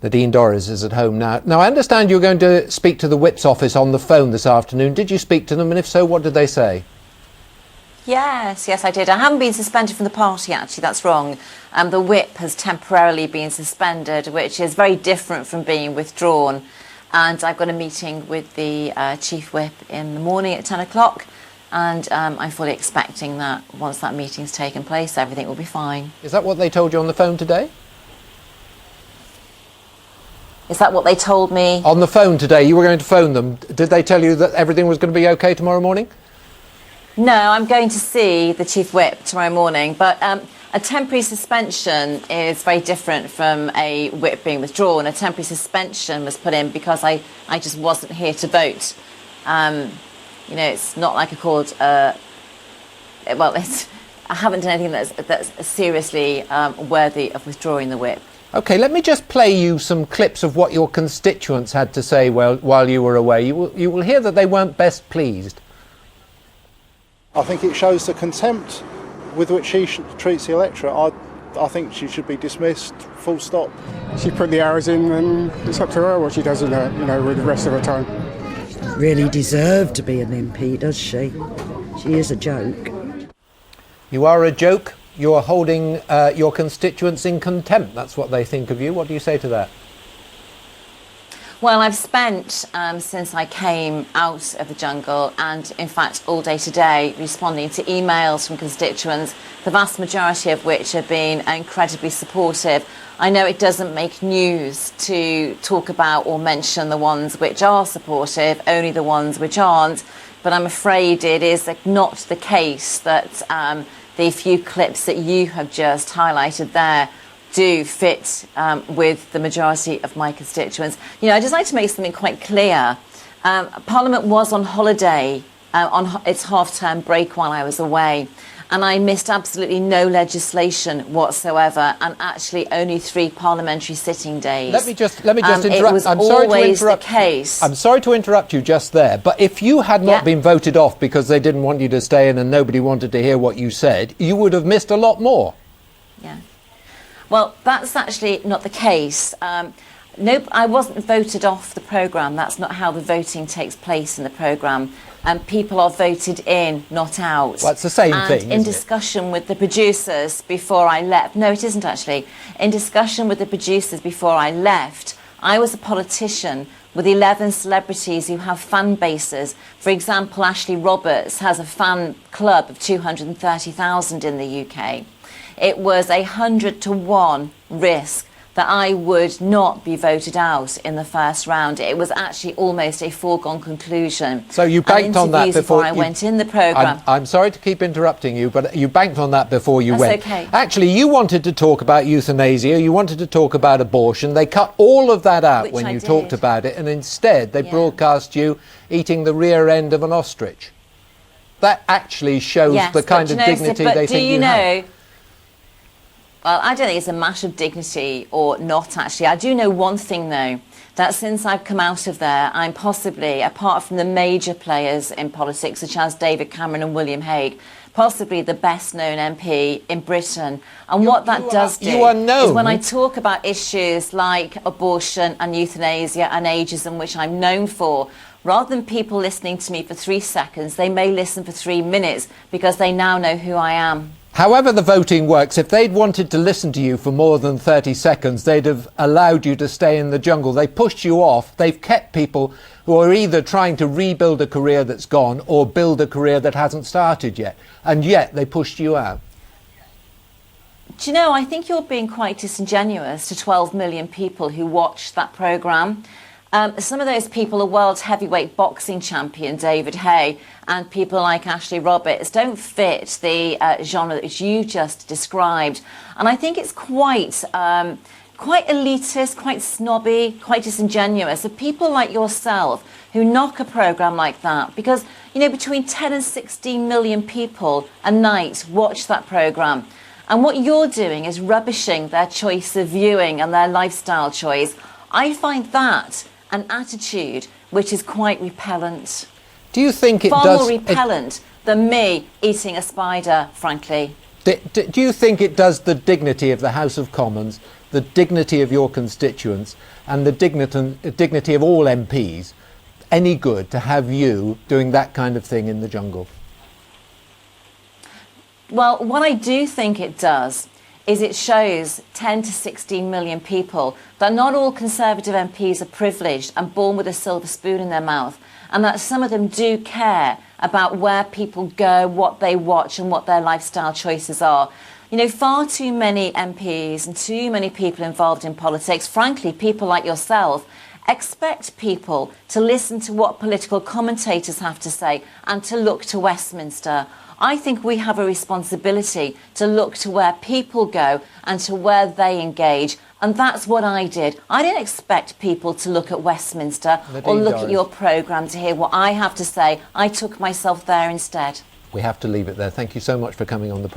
Nadine Dorries is at home now. Now, I understand you're going to speak to the Whip's office on the phone this afternoon. Did you speak to them? And if so, what did they say? Yes, I did. I haven't been suspended from the party, actually. That's wrong. The Whip has temporarily been suspended, which is very different from being withdrawn. And I've got a meeting with the Chief Whip in the morning at 10 o'clock. And I'm fully expecting that once that meeting's taken place, everything will be fine. Is that what they told you on the phone today? Is that what they told me? On the phone today, you were going to phone them. Did they tell you that everything was going to be okay tomorrow morning? No, I'm going to see the Chief Whip tomorrow morning, but a temporary suspension is very different from a whip being withdrawn. A temporary suspension was put in because I just wasn't here to vote. You know, it's not like I called, I haven't done anything that's seriously worthy of withdrawing the whip. OK, let me just play you some clips of what your constituents had to say while you were away. You will hear that they weren't best pleased. I think it shows the contempt with which she treats the electorate. I think she should be dismissed, full stop. She put the hours in and it's up to her what she does in her, with the rest of her time. Really deserve to be an MP, does she? She is a joke. You are a joke. You're holding your constituents in contempt. That's what they think of you. What do you say to that? Well, I've spent, since I came out of the jungle and, in fact, all day today, responding to emails from constituents, the vast majority of which have been incredibly supportive. I know it doesn't make news to talk about or mention the ones which are supportive, only the ones which aren't, but I'm afraid it is not the case that the few clips that you have just highlighted there do fit with the majority of my constituents. I'd just like to make something quite clear. Parliament was on holiday on its half-term break while I was away, and I missed absolutely no legislation whatsoever, and actually only 3 parliamentary sitting days. Let me just interrupt. It was always the case. I'm sorry to interrupt you just there, but if you had not been voted off because they didn't want you to stay in and nobody wanted to hear what you said, you would have missed a lot more. Yeah. Well, that's actually not the case. No, I wasn't voted off the programme. That's not how the voting takes place in the programme. People are voted in, not out. Well, it's the same thing, isn't in discussion with the producers before I left... No, it isn't actually. In discussion with the producers before I left, I was a politician with 11 celebrities who have fan bases. For example, Ashley Roberts has a fan club of 230,000 in the UK. It was 100-to-1 risk that I would not be voted out in the first round. It was actually almost a foregone conclusion. So you banked on that before I went in the programme. I'm sorry to keep interrupting you, but you banked on that before you went. That's okay. Actually, you wanted to talk about euthanasia, you wanted to talk about abortion. They cut all of that out when you talked about it, and instead they broadcast you eating the rear end of an ostrich. That actually shows the kind of dignity they think you have. Well, I don't think it's a matter of dignity or not, actually. I do know one thing, though, that since I've come out of there, I'm possibly, apart from the major players in politics, such as David Cameron and William Hague, possibly the best-known MP in Britain. And what that does do is when I talk about issues like abortion and euthanasia and ageism, which I'm known for, rather than people listening to me for 3 seconds, they may listen for 3 minutes because they now know who I am. However the voting works, if they'd wanted to listen to you for more than 30 seconds, they'd have allowed you to stay in the jungle. They pushed you off. They've kept people who are either trying to rebuild a career that's gone or build a career that hasn't started yet. And yet they pushed you out. Do you know, I think you're being quite disingenuous to 12 million people who watched that programme. Some of those people are world heavyweight boxing champion David Hay, and people like Ashley Roberts don't fit the genre that you just described. And I think it's quite elitist, quite snobby, quite disingenuous of people like yourself who knock a programme like that because, between 10 and 16 million people a night watch that programme. And what you're doing is rubbishing their choice of viewing and their lifestyle choice. I find that an attitude which is quite repellent. Do you think it Far does... more repellent than me eating a spider, frankly. Do you think it does the dignity of the House of Commons, the dignity of your constituents, and the dignity of all MPs any good to have you doing that kind of thing in the jungle? Well, what I do think it does is it shows 10 to 16 million people that not all Conservative MPs are privileged and born with a silver spoon in their mouth, and that some of them do care about where people go, what they watch and what their lifestyle choices are. You know, far too many MPs and too many people involved in politics, frankly, people like yourself, expect people to listen to what political commentators have to say and to look to Westminster. I think we have a responsibility to look to where people go and to where they engage. And that's what I did. I didn't expect people to look at Westminster or Nadine look Dorries. at your programme to hear what I have to say. I took myself there instead. We have to leave it there. Thank you so much for coming on the